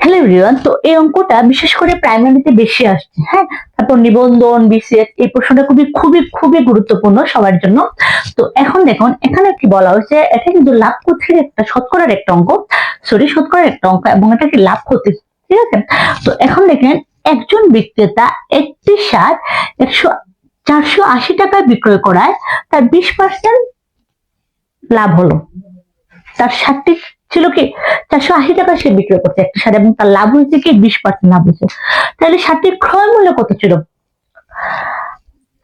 Hello everyone, তো এই অঙ্কটা বিশেষ করে প্রাইমারিতে বেশি আসছে। হ্যাঁ, তারপর নিবন্ধন, বিসিএস, এই প্রশ্নটা খুবই খুবই খুবই গুরুত্বপূর্ণ সবার জন্য। তো এখন দেখুন, এখানে কি বলা হয়েছে, এটা কিন্তু লাভ ক্ষতির একটা শতকরার একটা অঙ্ক, শতকরার একটা অঙ্ক, এবং এটা কি লাভ ক্ষতি, ঠিক আছে। তো এখন দেখেন, একজন বিক্রেতা একটি সার 480 টাকায় বিক্রয় করায় তার 20% লাভ হলো। তার সারটি ছিল কি 480 টাকা সে বিক্রয় করছে একটা সার, এবং তার লাভ হয়েছে কি 20% লাভ হয়েছে। তাহলে সারটির ক্রয় মূল্য কত ছিল?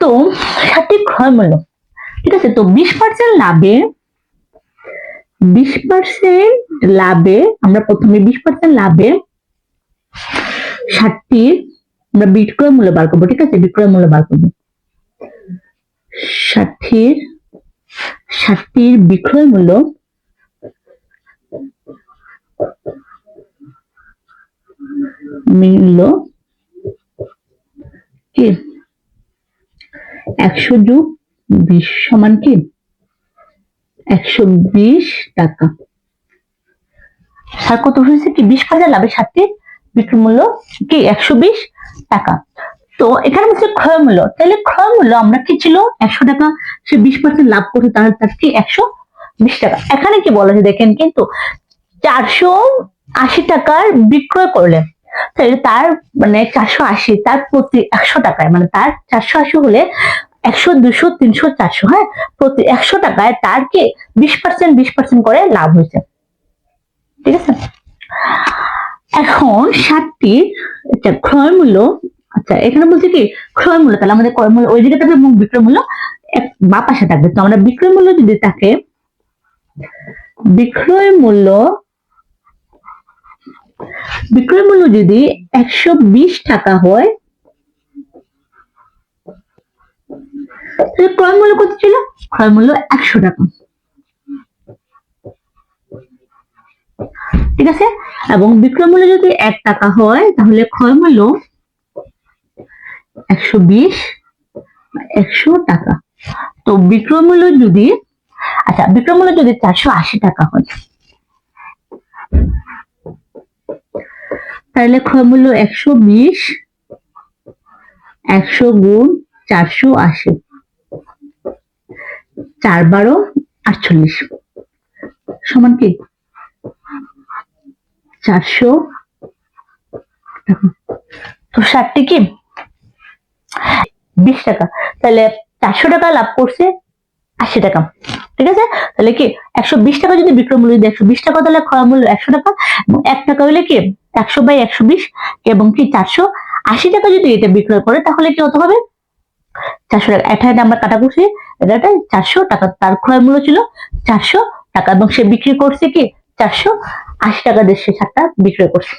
তো সারটির ক্রয় মূল্য, ঠিক আছে। তো 20% লাভে 20% লাভে আমরা প্রথমে 20% লাভে সারটির আমরা বিক্রয় মূল্য বার করবো, ঠিক আছে। বিক্রয় মূল্য বার করবো, সারটির বিক্রয় মূল্য কি 100 যোগ 20 সমান কি 120 টাকা। সার কত হয়েছে কি 20% লাভে সারটির বিক্রয় মূল্য কি 120 টাকা। তো এখানে হচ্ছে ক্রয় মূল্য, তাহলে ক্রয় মূল্য আমরা কি ছিল 100 টাকা, সে 20% লাভ করছে, তাহলে তার কি 120 টাকা। এখানে কি বলা হয়েছে দেখেন, কিন্তু 480 টাকার বিক্রয় করলে, তাহলে তার মানে 480 তার প্রতি 100 টাকায়, মানে তার 480 হলে 100, 200, 300, 400, হ্যাঁ, প্রতি 100 টাকায় তার কি 20% করে লাভ হয়েছে, ঠিক আছে। এখন সারটির ক্রয় মূল্য, আচ্ছা এখানে বলছে কি ক্রয় মূল্য, তাহলে আমাদের ক্রয় মূল্য ওই দিকে থাকবে এবং বিক্রয় মূল্য বা পাশে থাকবে। তো আমরা বিক্রয় মূল্য যদি থাকে, বিক্রয় মূল্য যদি 120 টাকা হয়, তাহলে ক্রয় মূল্য কত ছিল? ক্রয় মূল্য 100 টাকা, ঠিক আছে। এবং বিক্রয় মূল্য যদি 1 টাকা হয়, তাহলে ক্রয় মূল্য 100 টাকা। তো বিক্রয় মূল্য যদি, আচ্ছা বিক্রয় মূল্য যদি 480 টাকা হয়, তাহলে ক্রয় মূল্য 120, 100 গুণ 480, 4 12 48 সমান কি 400 টাকা। তো সারটি কি 20 টাকা, তাহলে 400 টাকা লাভ করছে 80 টাকা, ঠিক আছে। তাহলে কি 120 টাকা যদি বিক্রয় মূল্য, যদি 120 টাকা, তাহলে ক্রয় মূল্য 100 টাকা, এবং 1 টাকা হলে কি 100/120, এবং কি 480 টাকা যদি এটা বিক্রয় করে, তাহলে কি হতে হবে 400 টাকা। এটা আমরা কাটা করছি, এটা 400 টাকা, তার ক্রয় মূল্য ছিল 400 টাকা, এবং সে বিক্রি করছে কি 480 টাকা দিয়ে সে সারটা বিক্রয় করছে।